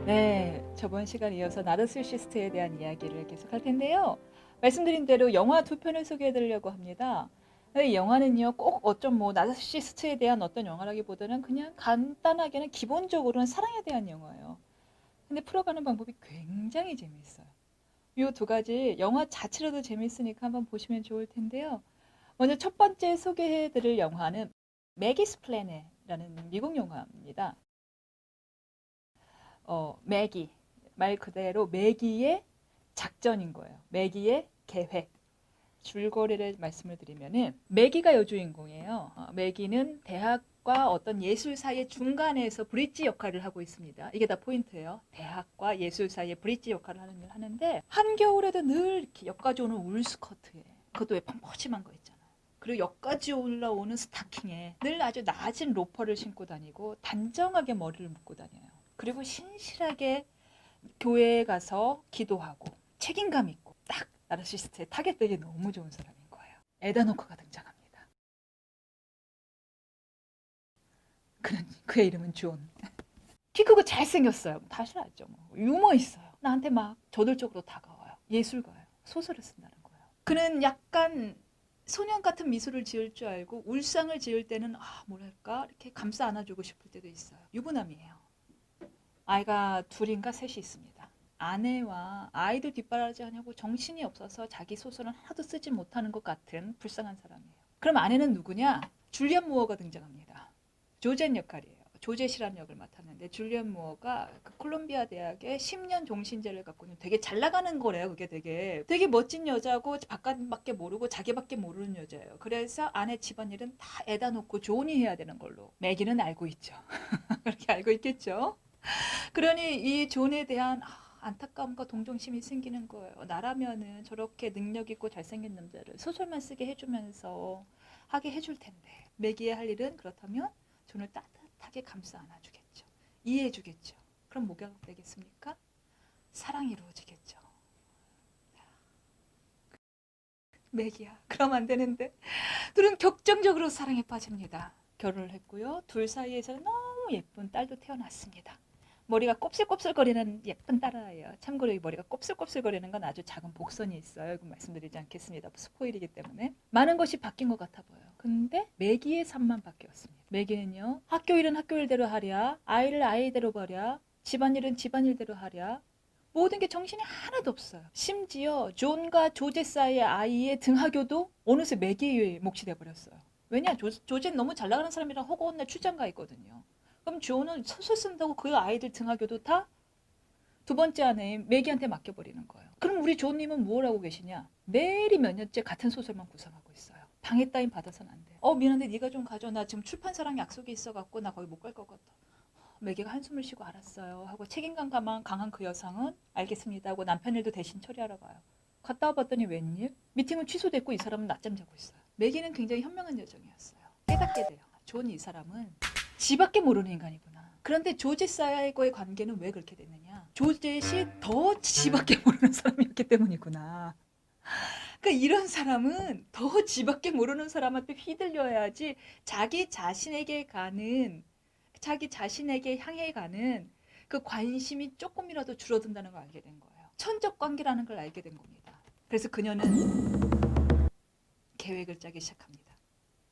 네, 저번 시간 이어서 나르시시스트에 대한 이야기를 계속할 텐데요. 말씀드린 대로 영화 두 편을 소개해 드리려고 합니다. 이 영화는요, 꼭 어쩜 뭐 나르시시스트에 대한 어떤 영화라기보다는 그냥 간단하게는 기본적으로는 사랑에 대한 영화예요. 근데 풀어가는 방법이 굉장히 재미있어요. 이 두 가지 영화 자체로도 재미있으니까 한번 보시면 좋을 텐데요. 먼저 첫 번째 소개해 드릴 영화는 매기스 플래넷이라는 미국 영화입니다. 매기 말 그대로 매기의 작전인 거예요. 매기의 계획. 줄거리를 말씀을 드리면은 매기가 여주인공이에요. 매기는 대학과 어떤 예술사의 중간에서 브릿지 역할을 하고 있습니다. 이게 다 포인트예요. 대학과 예술사의 브릿지 역할을 하는데 한겨울에도 늘 이렇게 역까지 오는 울스커트에 그것도 왜 펑퍼짐한 거 있잖아요. 그리고 역까지 올라오는 스타킹에 늘 아주 낮은 로퍼를 신고 다니고 단정하게 머리를 묶고 다녀요. 그리고 신실하게 교회에 가서 기도하고 책임감 있고 딱 나르시스트의 타겟되기 너무 좋은 사람인 거예요. 에다노크가 등장합니다. 그의 이름은 존. 키 크고 잘생겼어요. 다시 알죠. 뭐. 유머 있어요. 나한테 막 저돌적으로 다가와요. 예술가예요. 소설을 쓴다는 거예요. 그는 약간 소년 같은 미소를 지을 줄 알고 울상을 지을 때는 뭐랄까 이렇게 감싸 안아주고 싶을 때도 있어요. 유부남이에요. 아이가 둘인가 셋이 있습니다. 아내와 아이도 뒷바라지 하냐고 정신이 없어서 자기 소설은 하나도 쓰지 못하는 것 같은 불쌍한 사람이에요. 그럼 아내는 누구냐? 줄리안 무어가 등장합니다. 조젠 역할이에요. 조젯이라는 역을 맡았는데 줄리안 무어가 그 콜롬비아 대학의 10년 종신제를 갖고 있는 되게 잘 나가는 거래요. 그게 되게 멋진 여자고 바깥밖에 모르고 자기밖에 모르는 여자예요. 그래서 아내 집안일은 다 에다 놓고 존이 해야 되는 걸로 매기는 알고 있죠. 그렇게 알고 있겠죠. 그러니 이 존에 대한 안타까움과 동정심이 생기는 거예요. 나라면은 저렇게 능력 있고 잘생긴 남자를 소설만 쓰게 해주면서 하게 해줄 텐데 매기의 할 일은 그렇다면 존을 따뜻하게 감싸 안아주겠죠. 이해해주겠죠. 그럼 뭐가 되겠습니까? 사랑이 이루어지겠죠. 매기야, 그럼 안 되는데. 둘은 격정적으로 사랑에 빠집니다. 결혼을 했고요. 둘 사이에서 너무 예쁜 딸도 태어났습니다. 머리가 곱슬곱슬거리는 예쁜 딸아이예요. 참고로 이 머리가 곱슬곱슬거리는 건 아주 작은 복선이 있어요. 이건 말씀드리지 않겠습니다. 스포일이기 때문에. 많은 것이 바뀐 것 같아 보여요. 근데 매기의 삶만 바뀌었습니다. 매기는요. 학교 일은 학교 일대로 하랴, 아이를 아이대로 버랴, 집안일은 집안일대로 하랴, 모든 게 정신이 하나도 없어요. 심지어 존과 조제 사이의 아이의 등하교도 어느새 매기의 몫이 돼버렸어요. 왜냐? 조제는 너무 잘 나가는 사람이라 허구헌날 출장 가 있거든요. 그럼 존은 소설 쓴다고 그 아이들 등하교도 다 두 번째 아내인 매기한테 맡겨버리는 거예요. 그럼 우리 존님은 뭘 하고 계시냐? 매일이 몇 년째 같은 소설만 구상하고 있어요. 방해 따윈 받아서는 안 돼. 미안한데 네가 좀 가져. 나 지금 출판사랑 약속이 있어갖고 나 거기 못 갈 것 같아. 매기가 한숨을 쉬고 알았어요 하고 책임감 강한 그 여성은 알겠습니다 하고 남편 일도 대신 처리하러 가요. 갔다 와봤더니 웬일? 미팅은 취소됐고 이 사람은 낮잠 자고 있어요. 매기는 굉장히 현명한 여정이었어요. 깨닫게 돼요. 존 이 사람은 지밖에 모르는 인간이구나. 그런데 조젯과의 관계는 왜 그렇게 됐느냐? 조젯이 더 지밖에 모르는 사람이었기 때문이구나. 그러니까 이런 사람은 더 지밖에 모르는 사람한테 휘둘려야지 자기 자신에게 향해 가는 그 관심이 조금이라도 줄어든다는 걸 알게 된 거예요. 천적 관계라는 걸 알게 된 겁니다. 그래서 그녀는 계획을 짜기 시작합니다.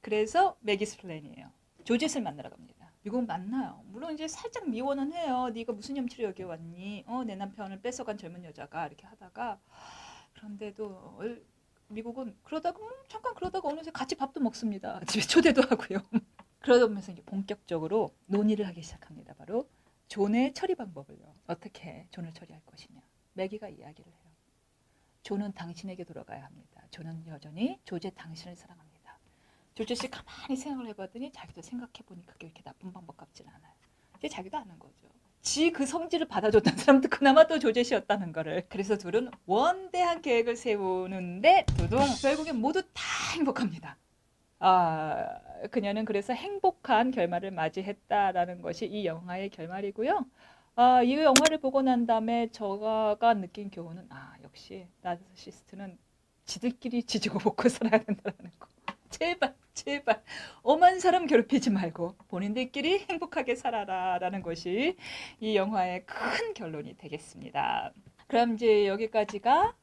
그래서 매기스 플랜이에요. 조젯을 만나러 갑니다. 미국 만나요. 물론 이제 살짝 미워는 해요. 네가 무슨 염치로 여기 왔니? 내 남편을 뺏어간 젊은 여자가 이렇게 하다가 그런데도 미국은 그러다가 잠깐 그러다가 어느새 같이 밥도 먹습니다. 집에 초대도 하고요. 그러면서 이제 본격적으로 논의를 하기 시작합니다. 바로 존의 처리 방법을요. 어떻게 존을 처리할 것이냐. 매기가 이야기를 해요. 존은 당신에게 돌아가야 합니다. 존은 여전히 조제 당신을 사랑합니다. 조제씨 가만히 생각을 해봤더니 자기도 생각해보니 그게 이렇게 나쁜 방법 같진 않아요. 이제 자기도 아는 거죠. 지 그 성질을 받아줬던 사람도 그나마 또 조제씨였다는 거를. 그래서 둘은 원대한 계획을 세우는데 두둥 결국에 모두 다 행복합니다. 그녀는 그래서 행복한 결말을 맞이했다라는 것이 이 영화의 결말이고요. 이 영화를 보고 난 다음에 저가 느낀 교훈은 역시 나르시스트는 지들끼리 지지고 볶고 살아야 된다는 거. 제발 제발 엄한 사람 괴롭히지 말고 본인들끼리 행복하게 살아라라는 것이 이 영화의 큰 결론이 되겠습니다. 그럼 이제 여기까지가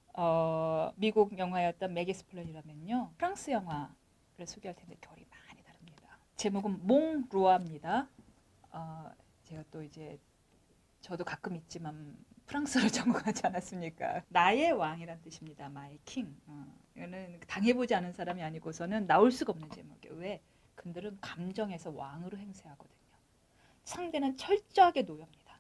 미국 영화였던 맥이스플레인이라면요. 프랑스 영화를 소개할 텐데 결이 많이 다릅니다. 제목은 몽루아입니다. 제가 또 이제 저도 가끔 있지만 프랑스어를 전공하지 않았습니까? 나의 왕이란 뜻입니다. My king. 이거는 당해보지 않은 사람이 아니고서는 나올 수가 없는 제목이에요. 왜? 그들은 감정에서 왕으로 행세하거든요. 상대는 철저하게 노예입니다.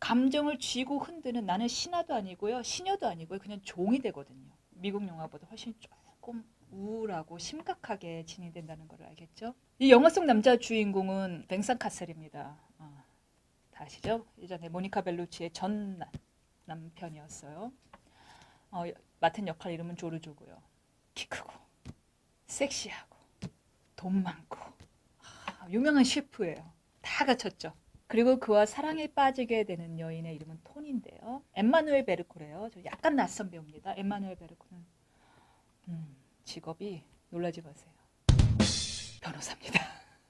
감정을 쥐고 흔드는 나는 신하도 아니고요. 시녀도 아니고요. 그냥 종이 되거든요. 미국 영화보다 훨씬 조금 우울하고 심각하게 진행된다는 걸 알겠죠? 이 영화 속 남자 주인공은 뱅상 카셀입니다. 다 아시죠? 예전에 모니카 벨루치의 전 남편이었어요. 맡은 역할 이름은 조르조고요. 키 크고 섹시하고 돈 많고 유명한 셰프예요. 다 갖췄죠. 그리고 그와 사랑에 빠지게 되는 여인의 이름은 톤인데요. 엠마누엘 베르코래요. 저 약간 낯선 배우입니다. 엠마누엘 베르코는 직업이 놀라지 마세요. 변호사입니다.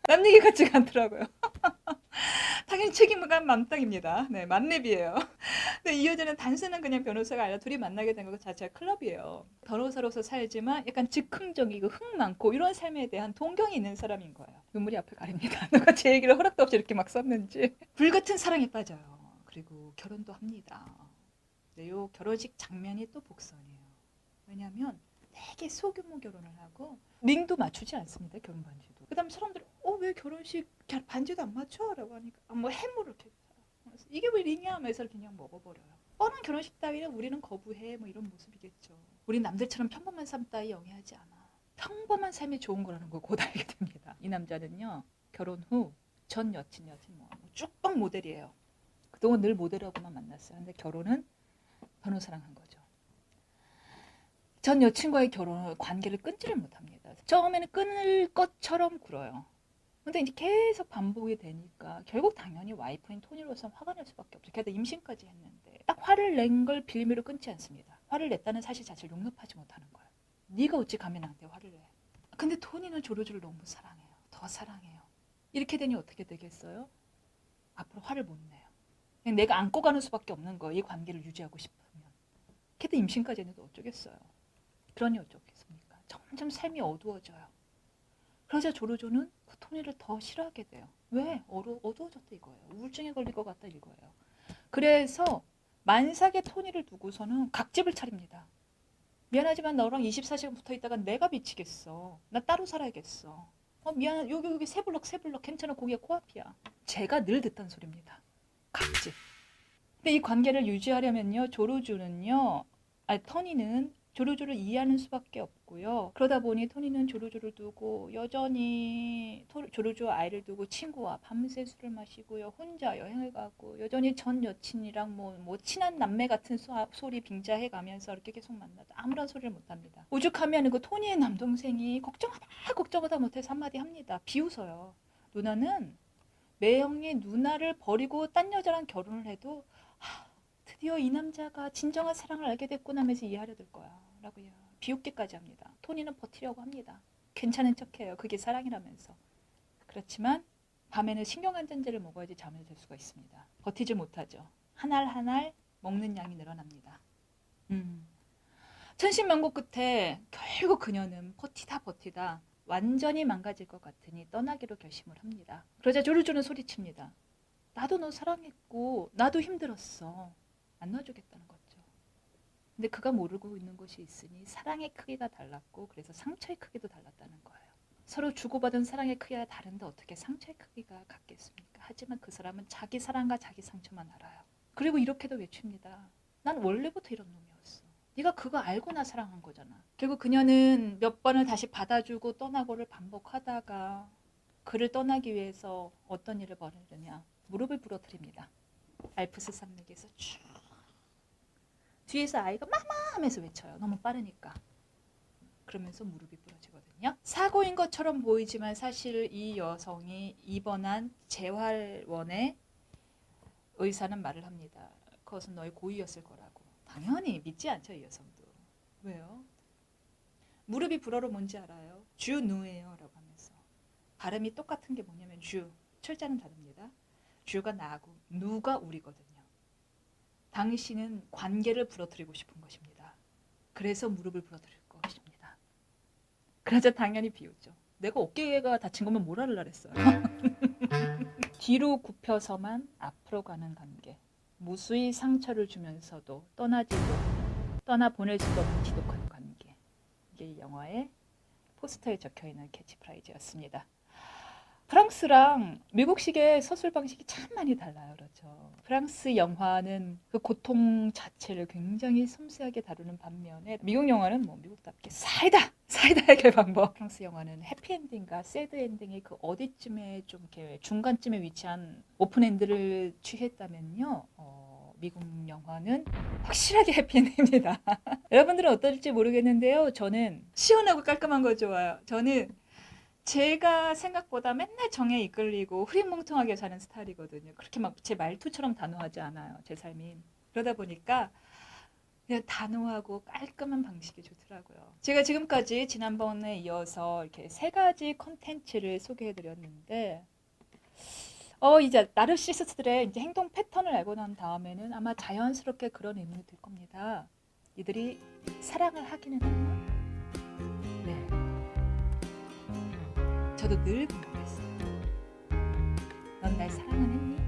남 얘기 같지가 않더라고요. 당연히 책임감 만땅입니다. 네, 만렙이에요. 근데 이 여자는 단순한 그냥 변호사가 아니라 둘이 만나게 된 것 자체가 클럽이에요. 변호사로서 살지만 약간 즉흥적이고 흥 많고 이런 삶에 대한 동경이 있는 사람인 거예요. 눈물이 앞을 가립니다. 누가 제 얘기를 허락도 없이 이렇게 막 썼는지. 불같은 사랑에 빠져요. 그리고 결혼도 합니다. 네, 요 결혼식 장면이 또 복선이에요. 왜냐하면 되게 소규모 결혼을 하고 링도 맞추지 않습니다. 결혼 반지도. 그 다음 사람들이 왜 결혼식 반지도 안 맞춰? 라고 하니까 뭐 해물을 이렇게 이게 왜 링이야? 하면서 그냥 먹어버려요. 뻔한 결혼식 따위는 우리는 거부해. 뭐 이런 모습이겠죠. 우린 남들처럼 평범한 삶 따위 영위하지 않아. 평범한 삶이 좋은 거라는 걸 곧 알게 됩니다. 이 남자는요. 결혼 후 전 여친 뭐 쭉뻥 모델이에요. 그동안 늘 모델하고만 만났어요. 근데 결혼은 변호사랑 한 거죠. 전 여친과의 관계를 끊지를 못합니다. 처음에는 끊을 것처럼 굴어요. 근데 이제 계속 반복이 되니까 결국 당연히 와이프인 토니로서는 화가 날 수밖에 없죠. 게다가 임신까지 했는데 딱 화를 낸 걸 빌미로 끊지 않습니다. 화를 냈다는 사실 자체를 용납하지 못하는 거예요. 네가 어찌 감히 나한테 화를 내. 근데 토니는 조르주를 너무 사랑해요. 더 사랑해요. 이렇게 되니 어떻게 되겠어요? 앞으로 화를 못 내요. 그냥 내가 안고 가는 수밖에 없는 거예요. 이 관계를 유지하고 싶으면. 게다가 임신까지 했는데 어쩌겠어요. 그러니 어쩌겠습니까? 점점 삶이 어두워져요. 그러자 조르조는 그 토니를 더 싫어하게 돼요. 왜? 어두워졌다 이거예요. 우울증에 걸릴 것 같다 이거예요. 그래서 만삭의 토니를 두고서는 각집을 차립니다. 미안하지만 너랑 24시간 붙어있다가 내가 미치겠어. 나 따로 살아야겠어. 미안, 여기 세 블럭 괜찮아. 거기가 코앞이야. 제가 늘 듣던 소리입니다. 각집. 근데 이 관계를 유지하려면요. 토니는 조르조를 이해하는 수밖에 없고요. 그러다 보니 토니는 조르조를 두고 여전히 조르조 아이를 두고 친구와 밤새 술을 마시고요. 혼자 여행을 가고 여전히 전 여친이랑 뭐 친한 남매 같은 소리 빙자해 가면서 이렇게 계속 만나다 아무런 소리를 못합니다. 오죽하면 그 토니의 남동생이 걱정하다 못해서 한마디 합니다. 비웃어요. 누나는 매형이 누나를 버리고 딴 여자랑 결혼을 해도 드디어 이 남자가 진정한 사랑을 알게 됐구나 하면서 이해하려 들 거야 라고 비웃기까지 합니다. 토니는 버티려고 합니다. 괜찮은 척해요. 그게 사랑이라면서. 그렇지만 밤에는 신경안정제를 먹어야지 잠을 들 수가 있습니다. 버티지 못하죠. 한 알 먹는 양이 늘어납니다. 천신만고 끝에 결국 그녀는 버티다 완전히 망가질 것 같으니 떠나기로 결심을 합니다. 그러자 조르조는 소리칩니다. 나도 너 사랑했고 나도 힘들었어. 안 놔주겠다는 거죠. 근데 그가 모르고 있는 것이 있으니 사랑의 크기가 달랐고 그래서 상처의 크기도 달랐다는 거예요. 서로 주고받은 사랑의 크기가 다른데 어떻게 상처의 크기가 같겠습니까? 하지만 그 사람은 자기 사랑과 자기 상처만 알아요. 그리고 이렇게도 외칩니다. 난 원래부터 이런 놈이었어. 네가 그거 알고 나 사랑한 거잖아. 결국 그녀는 몇 번을 다시 받아주고 떠나고를 반복하다가 그를 떠나기 위해서 어떤 일을 벌이느냐. 무릎을 부러뜨립니다. 알프스 산맥에서 쭉 뒤에서 아이가 마마 하면서 외쳐요. 너무 빠르니까. 그러면서 무릎이 부러지거든요. 사고인 것처럼 보이지만 사실 이 여성이 입원한 재활원의 의사는 말을 합니다. 그것은 너의 고의였을 거라고. 당연히 믿지 않죠, 이 여성도. 왜요? 무릎이 불어로 뭔지 알아요? 주누예요 라고 하면서. 발음이 똑같은 게 뭐냐면 주, 철자는 다릅니다. 주가 나고 누가 우리거든요. 당신은 관계를 부러뜨리고 싶은 것입니다. 그래서 무릎을 부러뜨릴 것입니다. 그래서 당연히 비웃죠. 내가 어깨가 다친 거면 뭘 하려고 했어요. 뒤로 굽혀서만 앞으로 가는 관계. 무수히 상처를 주면서도 떠나보낼 수도 없는 지독한 관계. 이게 영화의 포스터에 적혀있는 캐치프라이즈였습니다. 프랑스랑 미국식의 서술 방식이 참 많이 달라요. 그렇죠. 프랑스 영화는 그 고통 자체를 굉장히 섬세하게 다루는 반면에 미국 영화는 뭐 미국답게 사이다 해결 방법. 프랑스 영화는 해피엔딩과 새드엔딩의 그 어디쯤에 좀 이렇게 중간쯤에 위치한 오픈엔드를 취했다면요. 미국 영화는 확실하게 해피엔딩입니다. 여러분들은 어떨지 모르겠는데요. 저는 시원하고 깔끔한 거 좋아요. 저는 제가 생각보다 맨날 정에 이끌리고 흐리멍텅하게 사는 스타일이거든요. 그렇게 막 제 말투처럼 단호하지 않아요. 제 삶이. 그러다 보니까 그냥 단호하고 깔끔한 방식이 좋더라고요. 제가 지금까지 지난번에 이어서 이렇게 3가지 컨텐츠를 소개해드렸는데 이제 나르시스트들의 이제 행동 패턴을 알고 난 다음에는 아마 자연스럽게 그런 의문이 들 겁니다. 이들이 사랑을 하기는 했나? 네. 저도 늘 궁금했어요. 넌 날 사랑은 했니?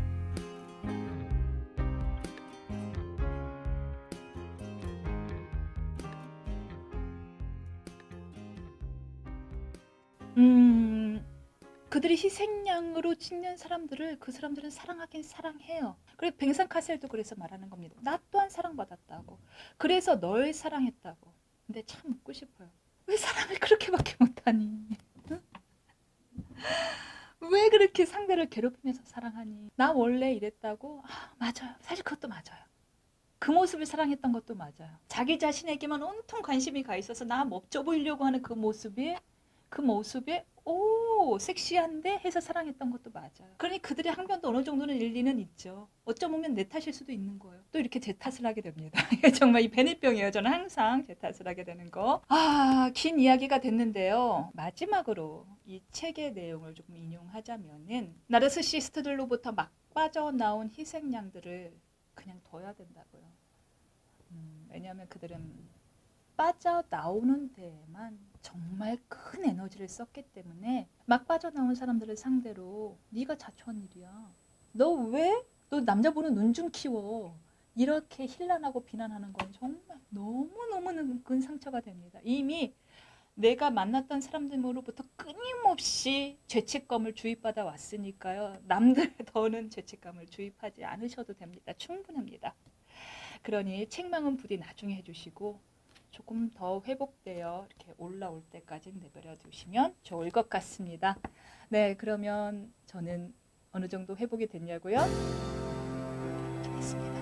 그들이 희생양으로 찍는 사람들을 그 사람들은 사랑하긴 사랑해요. 그리고 뱅상카셀도 그래서 말하는 겁니다. 나 또한 사랑받았다고. 그래서 널 사랑했다고. 근데 참 묻고 싶어요. 왜 사랑을 그렇게밖에 못하니? 응? 왜 그렇게 상대를 괴롭히면서 사랑하니? 나 원래 이랬다고? 맞아요. 사실 그것도 맞아요. 그 모습을 사랑했던 것도 맞아요. 자기 자신에게만 온통 관심이 가 있어서 나 멋져 보이려고 하는 그 모습에 오 섹시한데 해서 사랑했던 것도 맞아요. 그러니 그들의 항변도 어느 정도는 일리는 있죠. 어쩌면 내 탓일 수도 있는 거예요. 또 이렇게 제 탓을 하게 됩니다. 이게 정말 이 베니병이에요. 저는 항상 제 탓을 하게 되는 거. 긴 이야기가 됐는데요. 마지막으로 이 책의 내용을 조금 인용하자면은 나르시시스트들로부터 막 빠져나온 희생양들을 그냥 둬야 된다고요. 왜냐하면 그들은 빠져나오는 데에만 정말 큰 에너지를 썼기 때문에 막 빠져나온 사람들을 상대로 네가 자초한 일이야. 너 왜? 너 남자 보는 눈 좀 키워. 이렇게 힐난하고 비난하는 건 정말 너무너무 큰 상처가 됩니다. 이미 내가 만났던 사람들로부터 끊임없이 죄책감을 주입받아 왔으니까요. 남들 더는 죄책감을 주입하지 않으셔도 됩니다. 충분합니다. 그러니 책망은 부디 나중에 해주시고 조금 더 회복되어 이렇게 올라올 때까지 내버려 두시면 좋을 것 같습니다. 네, 그러면 저는 어느 정도 회복이 됐냐고요? 됐습니다.